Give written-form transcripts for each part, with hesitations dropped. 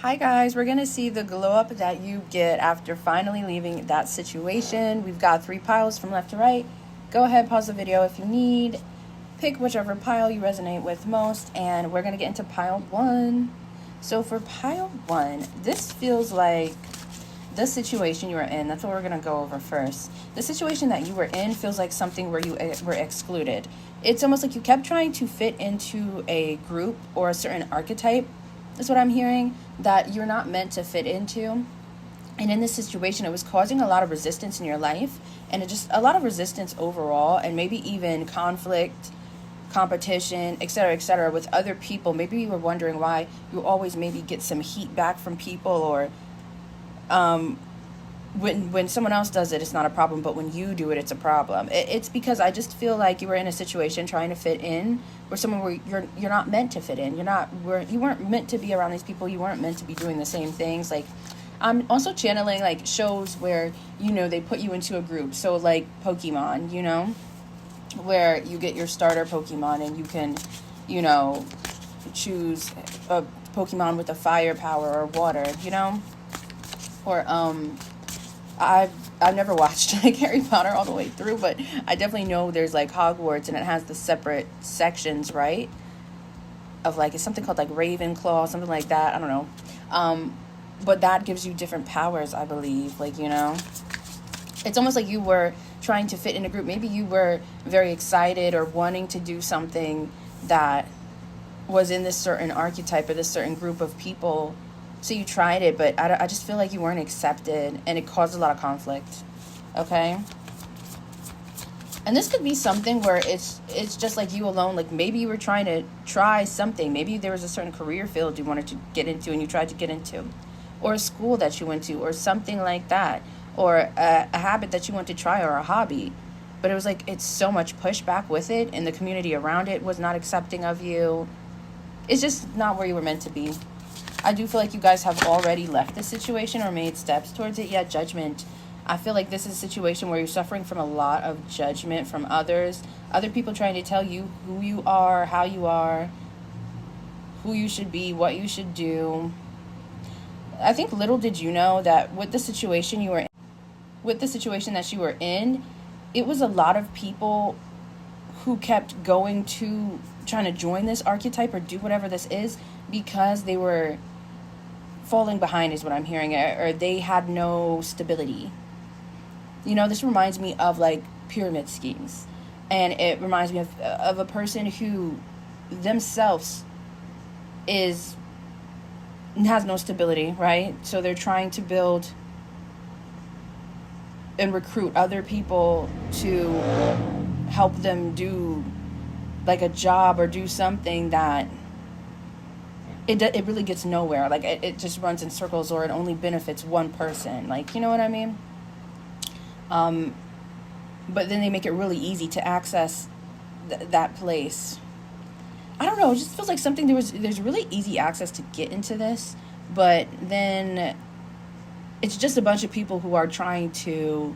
Hi guys, we're going to see the glow up that you get after finally leaving that situation. We've got 3 piles from left to right. Go ahead, pause the video if you need. Pick whichever pile you resonate with most, and we're going to get into pile 1. So for pile 1, this feels like the situation you were in. That's what we're going to go over first. The situation that you were in feels like something where you were excluded. It's almost like you kept trying to fit into a group or a certain archetype. Is what I'm hearing, that you're not meant to fit into. And in this situation, it was causing a lot of resistance in your life, and a lot of resistance overall, and maybe even conflict, competition, etc., with other people. Maybe you were wondering why you always maybe get some heat back from people, or when someone else does it, it's not a problem, but when you do it, it's a problem. It's because I just feel like you were in a situation trying to fit in, where you're not meant to fit in. You weren't meant to be around these people. You weren't meant to be doing the same things. Like, I'm also channeling like shows where they put you into a group. So like Pokemon, where you get your starter Pokemon and you can, choose a Pokemon with a fire power or water, or I've never watched like Harry Potter all the way through, but I definitely know there's like Hogwarts and it has the separate sections, right? Of like, it's something called like Ravenclaw, something like that. I don't know. But that gives you different powers, I believe. Like, it's almost like you were trying to fit in a group. Maybe you were very excited or wanting to do something that was in this certain archetype or this certain group of people. So you tried it, but I just feel like you weren't accepted, and it caused a lot of conflict, okay? And this could be something where it's just like you alone. Like, maybe you were trying to try something. Maybe there was a certain career field you wanted to get into and you tried to get into, or a school that you went to, or something like that, or a habit that you want to try, or a hobby. But it was like, it's so much pushback with it, and the community around it was not accepting of you. It's just not where you were meant to be. I do feel like you guys have already left the situation or made steps towards it. Yeah, judgment. I feel like this is a situation where you're suffering from a lot of judgment from others. Other people trying to tell you who you are, how you are, who you should be, what you should do. I think little did you know that with the situation that you were in, it was a lot of people who kept trying to join this archetype or do whatever this is because they were falling behind, is what I'm hearing, or they had no stability. This reminds me of like pyramid schemes, and it reminds me of a person who themselves has no stability, right? So they're trying to build and recruit other people to help them do like a job or do something that it really gets nowhere. Like, it just runs in circles, or it only benefits one person. Like, you know what I mean? But then they make it really easy to access that place. I don't know. It just feels like there's really easy access to get into this, but then it's just a bunch of people who are trying to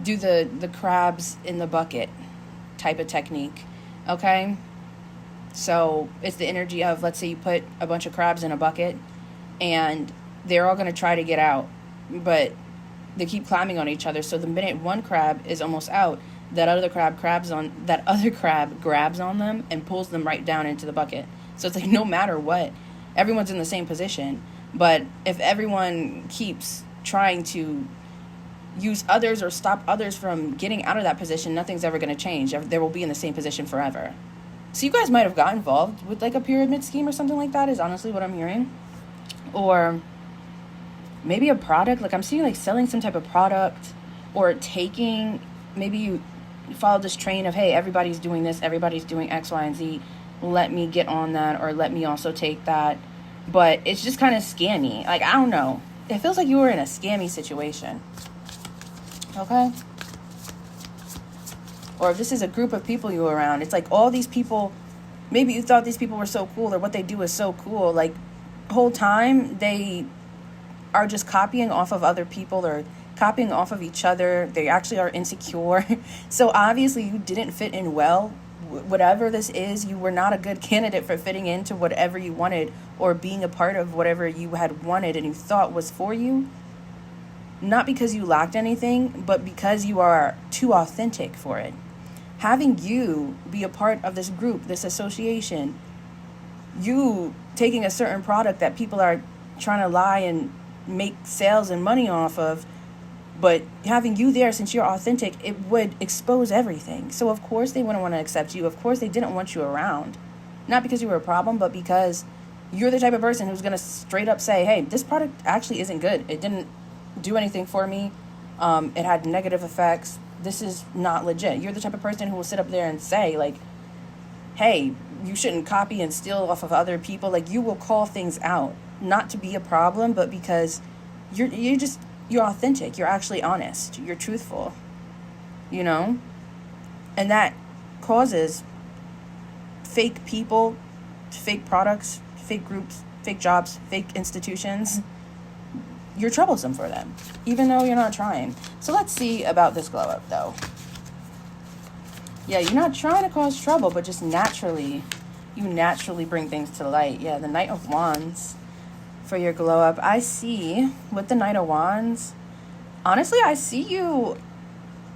do the crabs in the bucket type of technique. Okay? So it's the energy of, let's say you put a bunch of crabs in a bucket and they're all going to try to get out, but they keep climbing on each other. So the minute one crab is almost out, that other crab grabs on them and pulls them right down into the bucket. So it's like, no matter what, everyone's in the same position. But if everyone keeps trying to use others or stop others from getting out of that position, nothing's ever going to change. They will be in the same position forever. So you guys might have got involved with like a pyramid scheme or something like that, is honestly what I'm hearing. Or maybe a product, like I'm seeing like selling some type of product, or maybe you follow this train of, hey, everybody's doing this, everybody's doing X, Y, and Z. Let me get on that, or let me also take that. But it's just kind of scammy. Like, I don't know. It feels like you were in a scammy situation. Okay? Or if this is a group of people you were around, it's like all these people, maybe you thought these people were so cool, or what they do is so cool. Like, whole time they are just copying off of other people, or copying off of each other. They actually are insecure. So obviously you didn't fit in well whatever this is, you were not a good candidate for fitting into whatever you wanted or being a part of whatever you had wanted and you thought was for you. Not because you lacked anything, but because you are too authentic for it. Having you be a part of this group, this association, you taking a certain product that people are trying to lie and make sales and money off of, but having you there, since you're authentic, it would expose everything. So of course they wouldn't want to accept you. Of course they didn't want you around. Not because you were a problem, but because you're the type of person who's going to straight up say, hey, this product actually isn't good. It didn't do anything for me. It had negative effects. This is not legit. You're the type of person who will sit up there and say, like, hey, you shouldn't copy and steal off of other people. Like, you will call things out, not to be a problem, but because you're authentic. You're actually honest. You're truthful, you know? And that causes fake people, fake products, fake groups, fake jobs, fake institutions. You're troublesome for them, even though you're not trying. So let's see about this glow up, though. Yeah, you're not trying to cause trouble, but just naturally, you naturally bring things to light. Yeah, the Knight of Wands for your glow up. I see with the Knight of Wands, honestly, I see you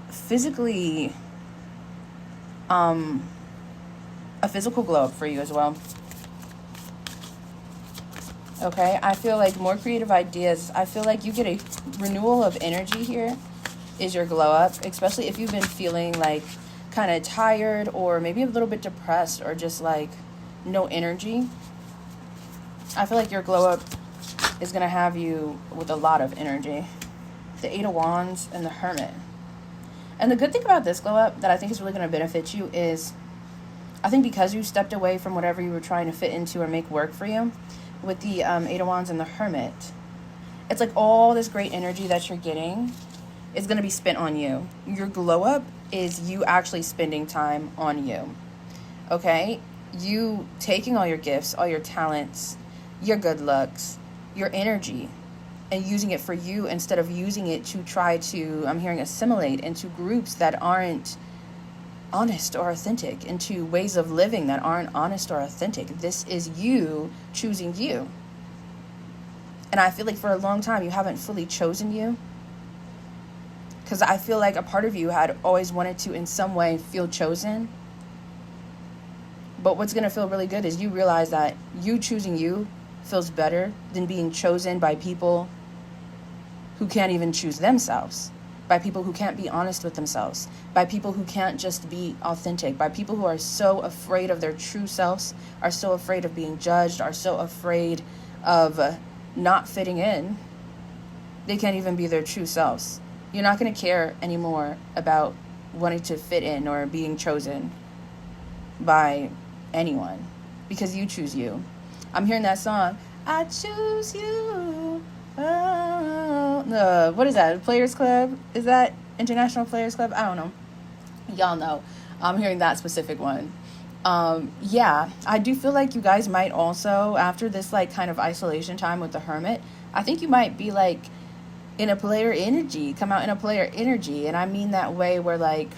physically, a physical glow up for you as well. Okay, I feel like more creative ideas. I feel like you get a renewal of energy here is your glow up, especially if you've been feeling like kind of tired or maybe a little bit depressed or just like no energy. I feel like your glow up is going to have you with a lot of energy. The Eight of Wands and the Hermit. And the good thing about this glow up that I think is really going to benefit you is, I think because you stepped away from whatever you were trying to fit into or make work for you, with the Eight of Wands and the Hermit, it's like all this great energy that you're getting is going to be spent on you. Your glow up is you actually spending time on you. Okay? You taking all your gifts, all your talents, your good looks, your energy, and using it for you instead of using it to try to, I'm hearing, assimilate into groups that aren't honest or authentic, into ways of living that aren't honest or authentic. This is you choosing you. And I feel like for a long time you haven't fully chosen you, because I feel like a part of you had always wanted to in some way feel chosen. But what's going to feel really good is you realize that you choosing you feels better than being chosen by people who can't even choose themselves, by people who can't be honest with themselves, by people who can't just be authentic, by people who are so afraid of their true selves, are so afraid of being judged, are so afraid of not fitting in, they can't even be their true selves. You're not going to care anymore about wanting to fit in or being chosen by anyone because you choose you. I'm hearing that song, I choose you. Oh, what is that? Players Club? Is that International Players Club? I don't know. Y'all know. I'm hearing that specific one. Yeah, I do feel like you guys might also, after this like kind of isolation time with the Hermit, I think you might be like in a player energy, come out in a player energy. And I mean that way where like,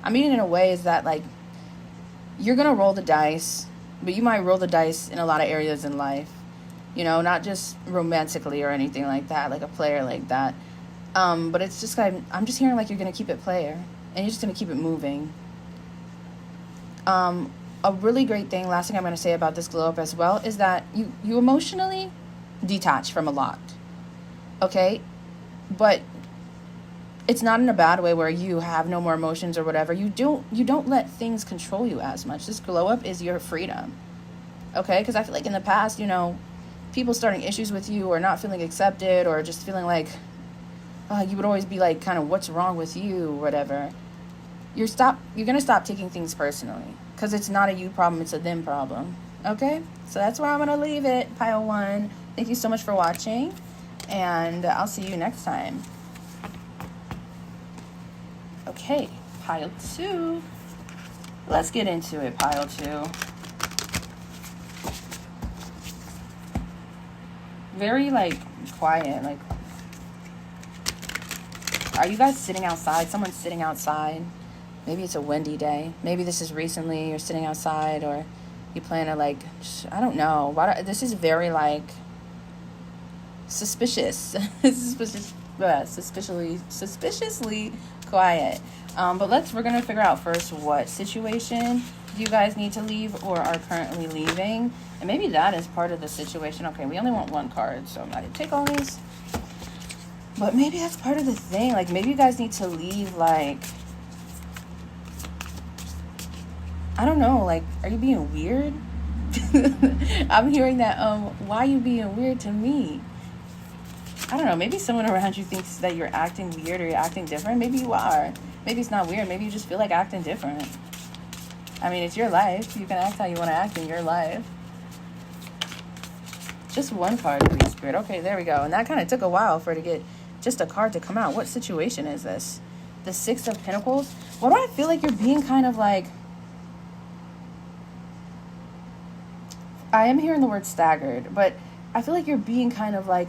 I mean it in a way is that like, you're going to roll the dice, but you might roll the dice in a lot of areas in life, you know, not just romantically or anything like that, like a player like that. But it's just like, I'm just hearing like you're going to keep it player and you're just going to keep it moving. A really great thing, last thing I'm going to say about this glow up as well, is that you emotionally detach from a lot. Okay? But it's not in a bad way where you have no more emotions or whatever. You don't let things control you as much. This glow up is your freedom. Okay? Because I feel like in the past, you know, people starting issues with you or not feeling accepted or just feeling like you would always be like kind of what's wrong with you or whatever. You're going to stop taking things personally because it's not a you problem, it's a them problem. Okay? So that's where I'm going to leave it, Pile 1. Thank you so much for watching, and I'll see you next time. Okay, Pile 2. Let's get into it, Pile 2. Very, like, quiet. Like, are you guys sitting outside? Someone's sitting outside. Maybe it's a windy day. Maybe this is recently you're sitting outside, or you plan to like, I don't know. This is very like suspicious, suspiciously quiet. But we're gonna figure out first what situation you guys need to leave or are currently leaving, and maybe that is part of the situation. Okay, we only want one card, so I'm not gonna take all these. But maybe that's part of the thing. Like maybe you guys need to leave. Like I don't know. Like, are you being weird? I'm hearing that. Why are you being weird to me? I don't know, maybe someone around you thinks that you're acting weird or you're acting different. Maybe you are. Maybe it's not weird. Maybe you just feel like acting different. I mean, it's your life. You can act how you want to act in your life. Just one card, please, Spirit. Okay, there we go. And that kind of took a while for it to get just a card to come out. What situation is this? The Six of Pentacles? Why do I feel like you're being kind of like... I am hearing the word staggered, but I feel like you're being kind of like...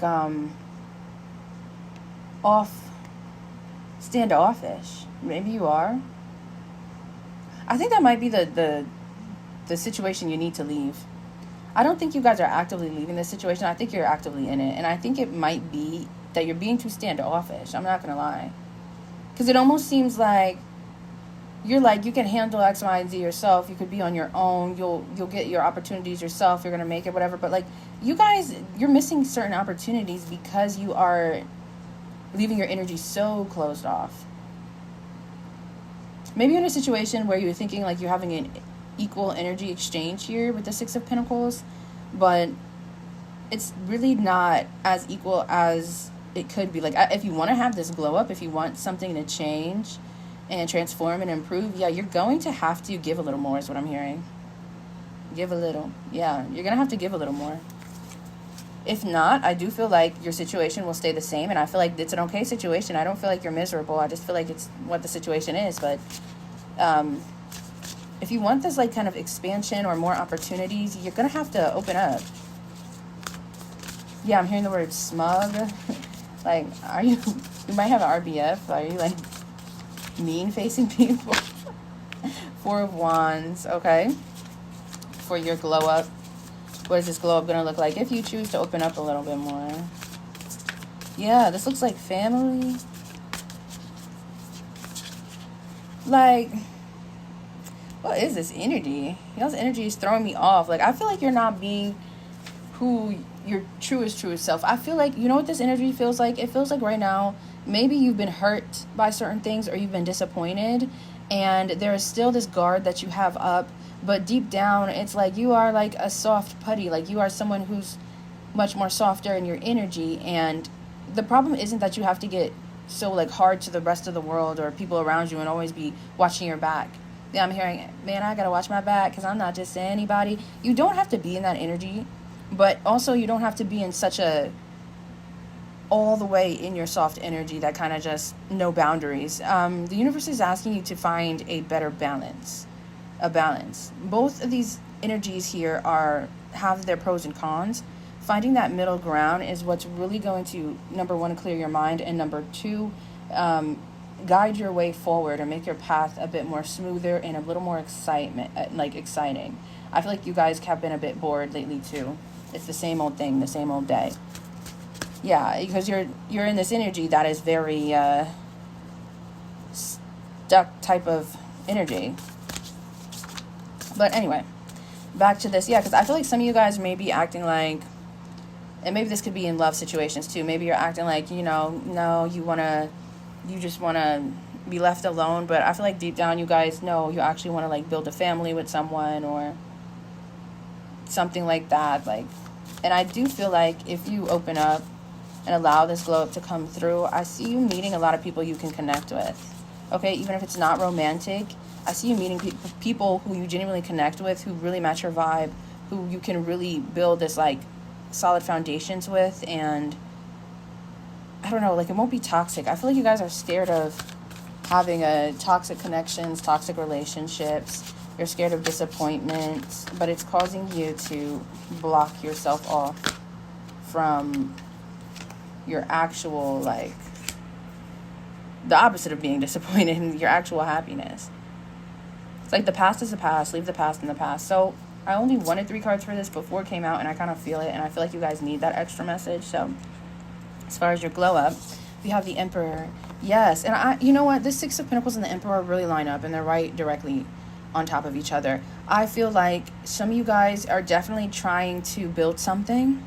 standoffish. Maybe you are. I think that might be the situation you need to leave. I don't think you guys are actively leaving this situation. I think you're actively in it. And I think it might be that you're being too standoffish. I'm not going to lie. Because it almost seems like you're like, you can handle X, Y, and Z yourself. You could be on your own. You'll get your opportunities yourself. You're going to make it, whatever. But like, you guys, you're missing certain opportunities because you are leaving your energy so closed off. Maybe you're in a situation where you're thinking like you're having an equal energy exchange here with the Six of Pentacles, but it's really not as equal as it could be. Like, if you want to have this glow up, if you want something to change and transform and improve, yeah, you're going to have to give a little more is what I'm hearing. Give a little. Yeah, you're going to have to give a little more. If not, I do feel like your situation will stay the same, and I feel like it's an okay situation. I don't feel like you're miserable. I just feel like it's what the situation is. But if you want this like kind of expansion or more opportunities, you're going to have to open up. Yeah, I'm hearing the word smug. Like, are you might have an RBF. Are you like mean-facing people? Four of Wands, okay. For your glow up. What is this glow up going to look like if you choose to open up a little bit more? Yeah, this looks like family. Like, what is this energy? Y'all's energy is throwing me off. Like, I feel like you're not being who your truest self. I feel like, you know what this energy feels like? It feels like right now, maybe you've been hurt by certain things or you've been disappointed, and there is still this guard that you have up. But deep down, it's like you are like a soft putty. Like you are someone who's much more softer in your energy. And the problem isn't that you have to get so like hard to the rest of the world or people around you and always be watching your back. Yeah, I'm hearing, man, I got to watch my back because I'm not just anybody. You don't have to be in that energy. But also you don't have to be in such a all the way in your soft energy that kind of just no boundaries. The universe is asking you to find a better balance. A balance. Both of these energies here have their pros and cons. Finding that middle ground is what's really going to, number one, clear your mind, and number two, guide your way forward or make your path a bit more smoother and a little more exciting. I feel like you guys have been a bit bored lately too. It's the same old thing, the same old day. Yeah, because you're in this energy that is very stuck type of energy. But anyway, back to this. Yeah, because I feel like some of you guys may be acting like, and maybe this could be in love situations too. Maybe you're acting like, you know, no, you just want to be left alone. But I feel like deep down you guys know you actually want to like build a family with someone or something like that. Like, and I do feel like if you open up and allow this glow up to come through, I see you meeting a lot of people you can connect with. Okay, even if it's not romantic, I see you meeting people who you genuinely connect with, who really match your vibe, who you can really build this like solid foundations with. And I don't know, like it won't be toxic. I feel like you guys are scared of having a toxic connections, toxic relationships. You're scared of disappointment, but it's causing you to block yourself off from your actual, like, the opposite of being disappointed, your actual happiness. like the past is the past. Leave the past in the past. So I only wanted 3 cards for this before it came out, and I kind of feel it, and I feel like you guys need that extra message. So as far as your glow up, we have the Emperor. Yes, and you know what? This 6 of Pentacles and the Emperor really line up, and they're right directly on top of each other. I feel like some of you guys are definitely trying to build something,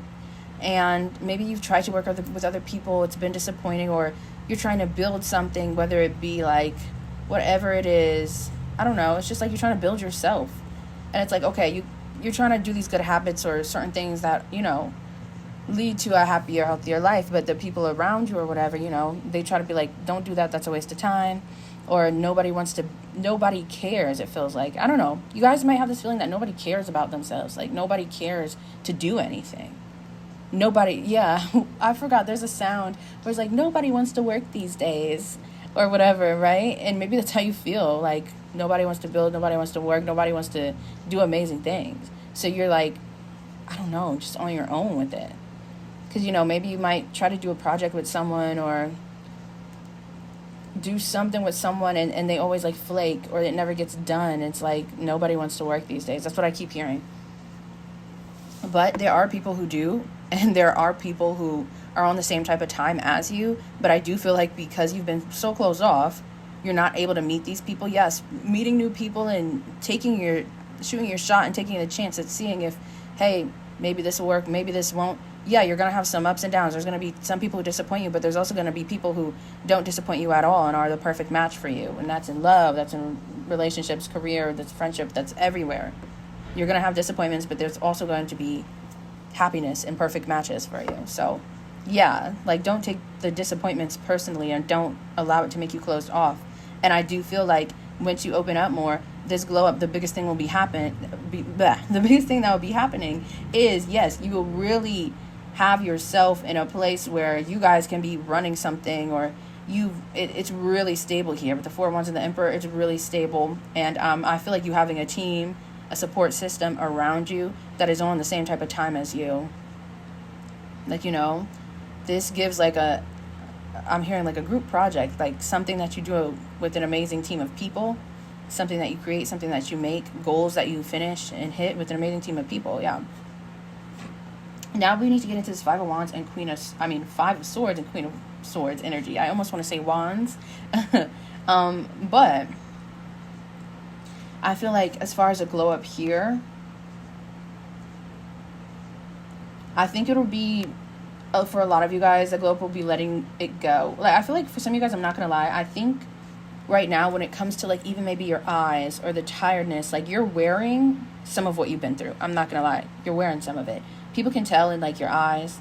and maybe you've tried to work with other people. It's been disappointing, or you're trying to build something, whether it be like whatever it is. I don't know. It's just like you're trying to build yourself. And it's like, okay, you're trying to do these good habits or certain things that, you know, lead to a happier, healthier life. But the people around you or whatever, you know, they try to be like, don't do that. That's a waste of time. Or nobody cares, it feels like. I don't know. You guys might have this feeling that nobody cares about themselves. Like nobody cares to do anything. I forgot there's a sound where it's like, nobody wants to work these days or whatever, right? And maybe that's how you feel. Like nobody wants to build, nobody wants to work, nobody wants to do amazing things. So you're like, I don't know, just on your own with it. Because, you know, maybe you might try to do a project with someone or do something with someone and they always like flake, or it never gets done. It's like nobody wants to work these days. That's what I keep hearing. But there are people who do, and there are people who are on the same type of time as you. But I do feel like because you've been so closed off, you're not able to meet these people. Yes, meeting new people and shooting your shot and taking a chance at seeing if, hey, maybe this will work, maybe this won't. Yeah, you're going to have some ups and downs. There's going to be some people who disappoint you, but there's also going to be people who don't disappoint you at all and are the perfect match for you. And that's in love, that's in relationships, career, that's friendship, that's everywhere. You're going to have disappointments, but there's also going to be happiness and perfect matches for you. So, yeah, like don't take the disappointments personally and don't allow it to make you closed off. And I do feel like once you open up more, this glow up, the biggest thing that will be happening is, yes, you will really have yourself in a place where you guys can be running something, or it's really stable here. With the 4 of Wands and the Emperor, it's really stable. And I feel like you having a team, a support system around you that is on the same type of time as you. Like, you know, this gives like I'm hearing like a group project, like something that you do with an amazing team of people, something that you create, something that you make, goals that you finish and hit with an amazing team of people. Yeah. Now we need to get into this 5 of Wands and 5 of Swords and Queen of Swords energy. I almost want to say Wands. But I feel like as far as a glow up here, I think it'll be, for a lot of you guys, the glow up will be letting it go. Like, I feel like for some of you guys, I'm not going to lie, I think right now when it comes to like even maybe your eyes or the tiredness, like you're wearing some of what you've been through. I'm not going to lie. You're wearing some of it. People can tell in like your eyes,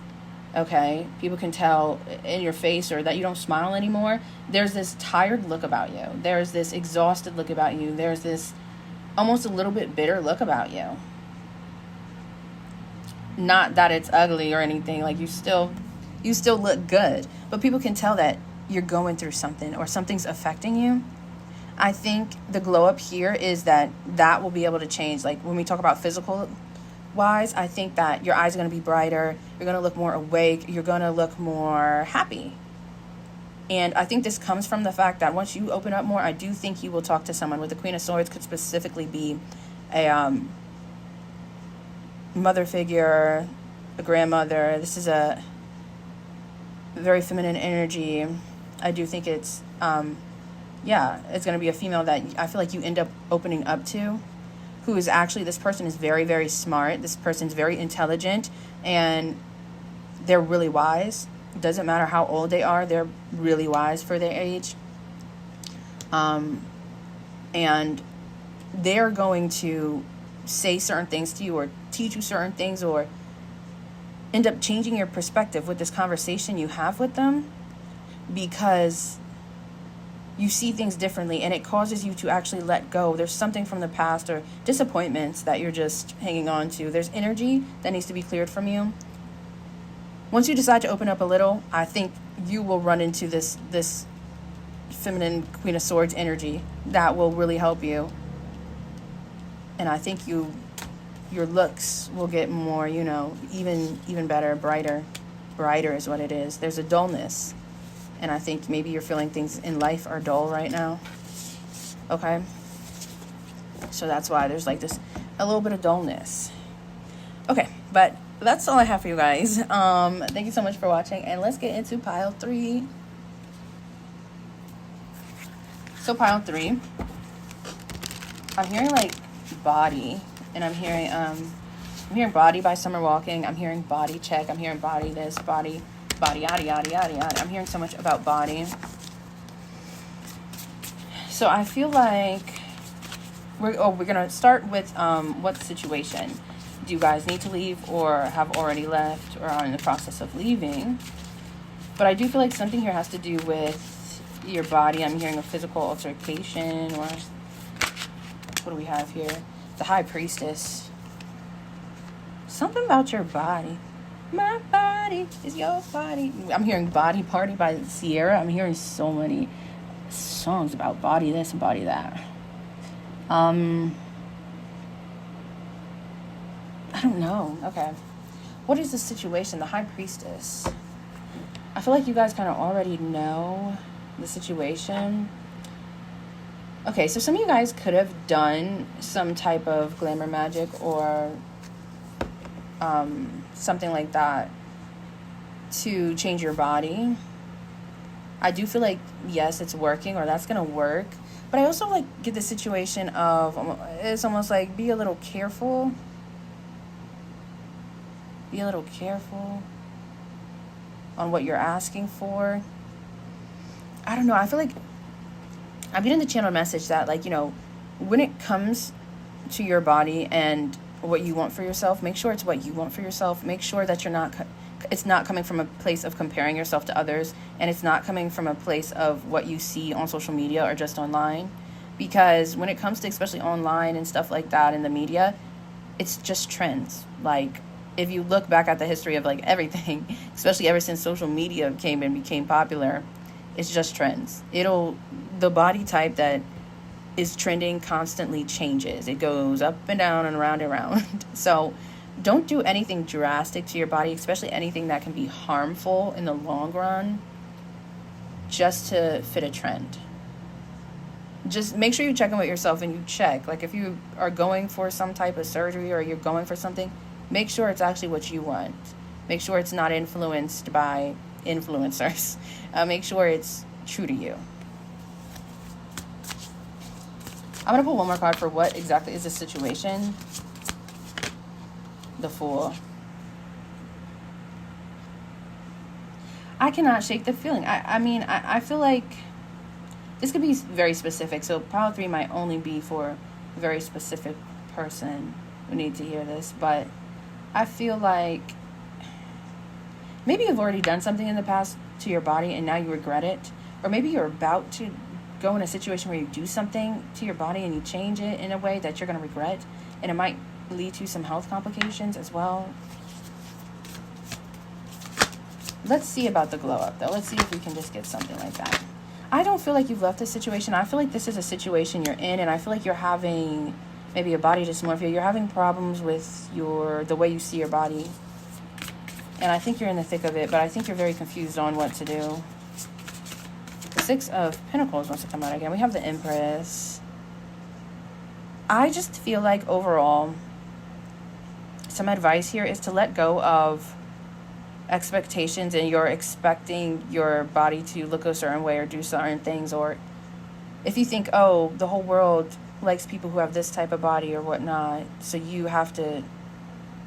okay? People can tell in your face, or that you don't smile anymore. There's this tired look about you. There's this exhausted look about you. There's this almost a little bit bitter look about you. Not that it's ugly or anything. Like you still look good, but people can tell that you're going through something or something's affecting you. I think the glow up here is that will be able to change. Like when we talk about physical wise, I think that your eyes are going to be brighter. You're going to look more awake. You're going to look more happy. And I think this comes from the fact that once you open up more, I do think you will talk to someone. With the Queen of Swords could specifically be a mother figure, a grandmother. This is a very feminine energy. I do think it's, it's going to be a female that I feel like you end up opening up to, who is actually, this person is very, very smart. This person's very intelligent, and they're really wise. It doesn't matter how old they are. They're really wise for their age. And they're going to say certain things to you or teach you certain things or end up changing your perspective with this conversation you have with them, because you see things differently and it causes you to actually let go. There's something from the past or disappointments that you're just hanging on to. There's energy that needs to be cleared from you. Once you decide to open up a little, I think you will run into this feminine Queen of Swords energy that will really help you. And I think your looks will get more, even better, brighter. Brighter is what it is. There's a dullness. And I think maybe you're feeling things in life are dull right now. Okay? So that's why there's like this, a little bit of dullness. Okay, but that's all I have for you guys. Thank you so much for watching, and let's get into pile 3. So pile 3, I'm hearing like body, and I'm hearing body by Summer Walking. I'm hearing body check. I'm hearing body this, body, yada, yada, yada, yada. I'm hearing so much about body. So I feel like we're gonna start with what situation. Do you guys need to leave, or have already left, or are in the process of leaving? But I do feel like something here has to do with your body. I'm hearing a physical altercation, or what do we have here? The High Priestess. Something about your body. My body is your body. I'm hearing Body Party by Sierra. I'm hearing so many songs about body this and body that. I don't know. Okay. What is the situation? The High Priestess. I feel like you guys kind of already know the situation. Okay, so some of you guys could have done some type of glamour magic or something like that to change your body. I do feel like, yes, it's working, or that's going to work. But I also like get the situation of, it's almost like be a little careful. Be a little careful on what you're asking for. I don't know. I feel like I'm getting the channel message that, like, you know, when it comes to your body and what you want for yourself, make sure it's what you want for yourself. Make sure that it's not coming from a place of comparing yourself to others, and it's not coming from a place of what you see on social media or just online. Because when it comes to especially online and stuff like that in the media, it's just trends. Like, if you look back at the history of like everything, especially ever since social media came and became popular, it's just trends. The body type that is trending constantly changes. It goes up and down and around and around. So don't do anything drastic to your body, especially anything that can be harmful in the long run, just to fit a trend. Just make sure you check in with yourself, and you check. Like, if you are going for some type of surgery or you're going for something, make sure it's actually what you want. Make sure it's not influenced by influencers. Make sure it's true to you. I'm going to pull one more card for what exactly is the situation. The Fool. I cannot shake the feeling. I feel like this could be very specific. So pile 3 might only be for a very specific person who needs to hear this. But I feel like maybe you've already done something in the past to your body and now you regret it. Or maybe you're about to go in a situation where you do something to your body and you change it in a way that you're going to regret. And it might lead to some health complications as well. Let's see about the glow up, though. Let's see if we can just get something like that. I don't feel like you've left this situation. I feel like this is a situation you're in, and I feel like you're having maybe a body dysmorphia. You're having problems with the way you see your body. And I think you're in the thick of it, but I think you're very confused on what to do. The 6 of Pentacles wants to come out again. We have the Empress. I just feel like overall, some advice here is to let go of expectations, and you're expecting your body to look a certain way or do certain things. Or if you think, oh, the whole world likes people who have this type of body or whatnot, so you have to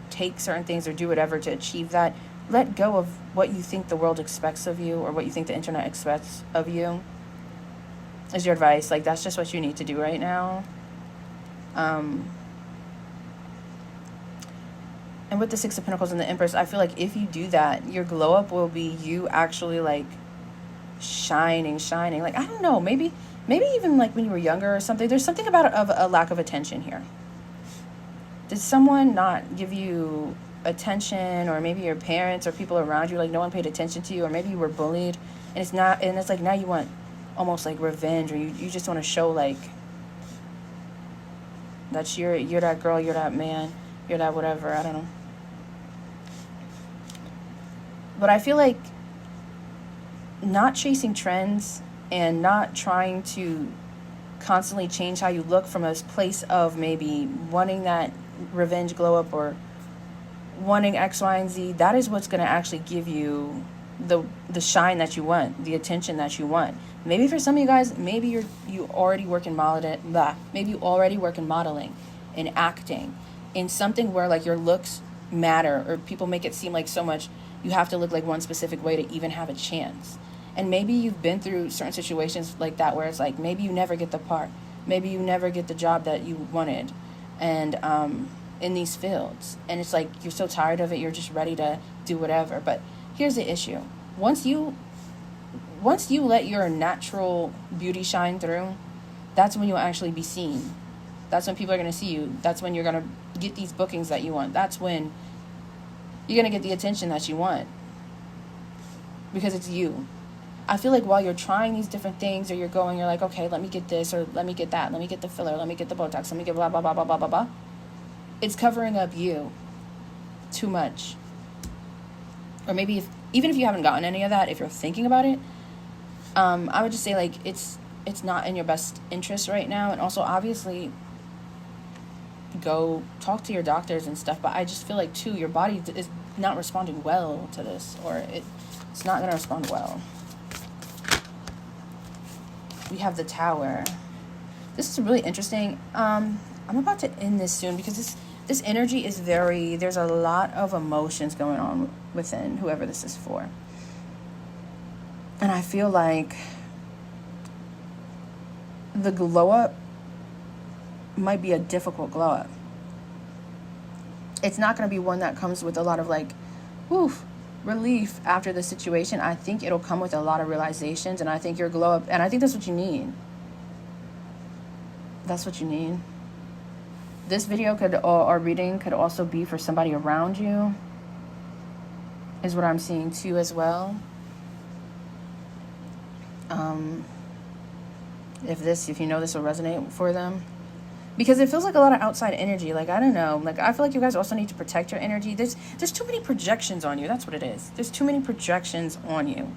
take certain things or do whatever to achieve that. Let go of what you think the world expects of you, or what you think the internet expects of you, is your advice. Like, that's just what you need to do right now. And with the 6 of Pentacles and the Empress, I feel like if you do that, your glow up will be you actually like shining. Like, I don't know, maybe even like when you were younger or something. There's something about a lack of attention here. Did someone not give you attention, or maybe your parents or people around you, like no one paid attention to you, or maybe you were bullied, and it's like now you want almost like revenge, or you just want to show like that you're that girl, you're that man, you're that whatever, I don't know. But I feel like not chasing trends and not trying to constantly change how you look from a place of maybe wanting that revenge glow up or wanting X, Y, and Z, that is what's going to actually give you the shine that you want, the attention that you want. Maybe for some of you guys, maybe you already work in modeling, maybe you already work in modeling, in acting, in something where like your looks matter, or people make it seem like so much you have to look like one specific way to even have a chance. And maybe you've been through certain situations like that where it's like maybe you never get the part, maybe you never get the job that you wanted, and in these fields, and it's like you're so tired of it, you're just ready to do whatever. But here's the issue: once you let your natural beauty shine through, that's when you'll actually be seen. That's when people are going to see you. That's when you're going to get these bookings that you want. That's when you're going to get the attention that you want, because it's you. I feel like while you're trying these different things, or you're like, okay, let me get this, or let me get that, let me get the filler, let me get the Botox, let me get blah, blah, blah, blah, blah, blah, blah. It's covering up you too much. Or maybe even if you haven't gotten any of that, if you're thinking about it, I would just say like it's not in your best interest right now. And also obviously go talk to your doctors and stuff. But I just feel like too, your body is not responding well to this, or it's not going to respond well. We have the Tower. This is really interesting. I'm about to end this soon because this energy is there's a lot of emotions going on within whoever this is for. And I feel like the glow up might be a difficult glow up. It's not going to be one that comes with a lot of like, relief after the situation. I think it'll come with a lot of realizations, and I think your glow up, and I think that's what you need. That's what you need. This video or reading could also be for somebody around you, is what I'm seeing too as well. If you know this will resonate for them, because it feels like a lot of outside energy. Like, I don't know, like I feel like you guys also need to protect your energy. There's too many projections on you. That's what it is. There's too many projections on you,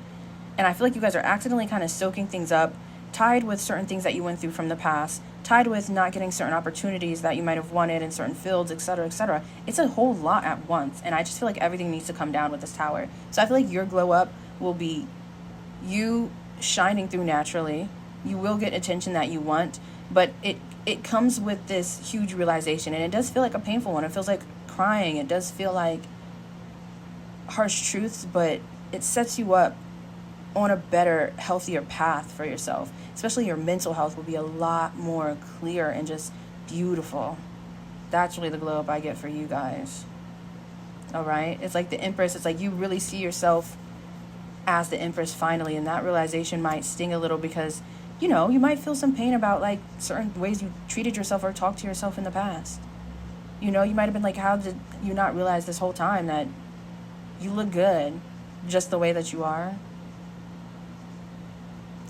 and I feel like you guys are accidentally kind of soaking things up, tied with certain things that you went through from the past, tied with not getting certain opportunities that you might have wanted in certain fields, etc., etc. It's a whole lot at once, and I just feel like everything needs to come down with this Tower. So I feel like your glow up will be you shining through naturally. You will get attention that you want, but it comes with this huge realization, and it does feel like a painful one. It feels like crying. It does feel like harsh truths, but it sets you up on a better, healthier path for yourself. Especially your mental health will be a lot more clear and just beautiful. That's really the glow up I get for you guys. All right? It's like the Empress. It's like you really see yourself as the Empress finally, and that realization might sting a little because, you know, you might feel some pain about like certain ways you treated yourself or talked to yourself in the past. You know, you might have been like, how did you not realize this whole time that you look good just the way that you are?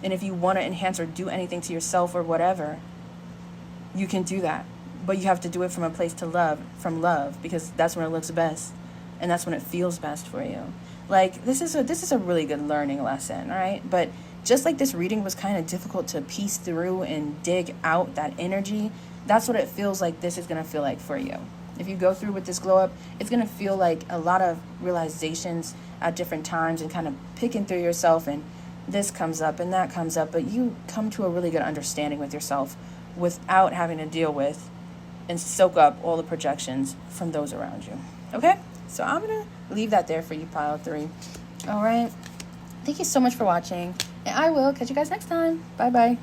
And if you want to enhance or do anything to yourself or whatever, you can do that. But you have to do it from a place from love, because that's when it looks best. And that's when it feels best for you. Like, this is a really good learning lesson, all right? But just like this reading was kind of difficult to piece through and dig out that energy, that's what it feels like this is going to feel like for you. If you go through with this glow up, it's going to feel like a lot of realizations at different times and kind of picking through yourself, and this comes up and that comes up, but you come to a really good understanding with yourself without having to deal with and soak up all the projections from those around you. Okay? So I'm going to leave that there for you, pile 3. All right? Thank you so much for watching, and I will catch you guys next time. Bye-bye.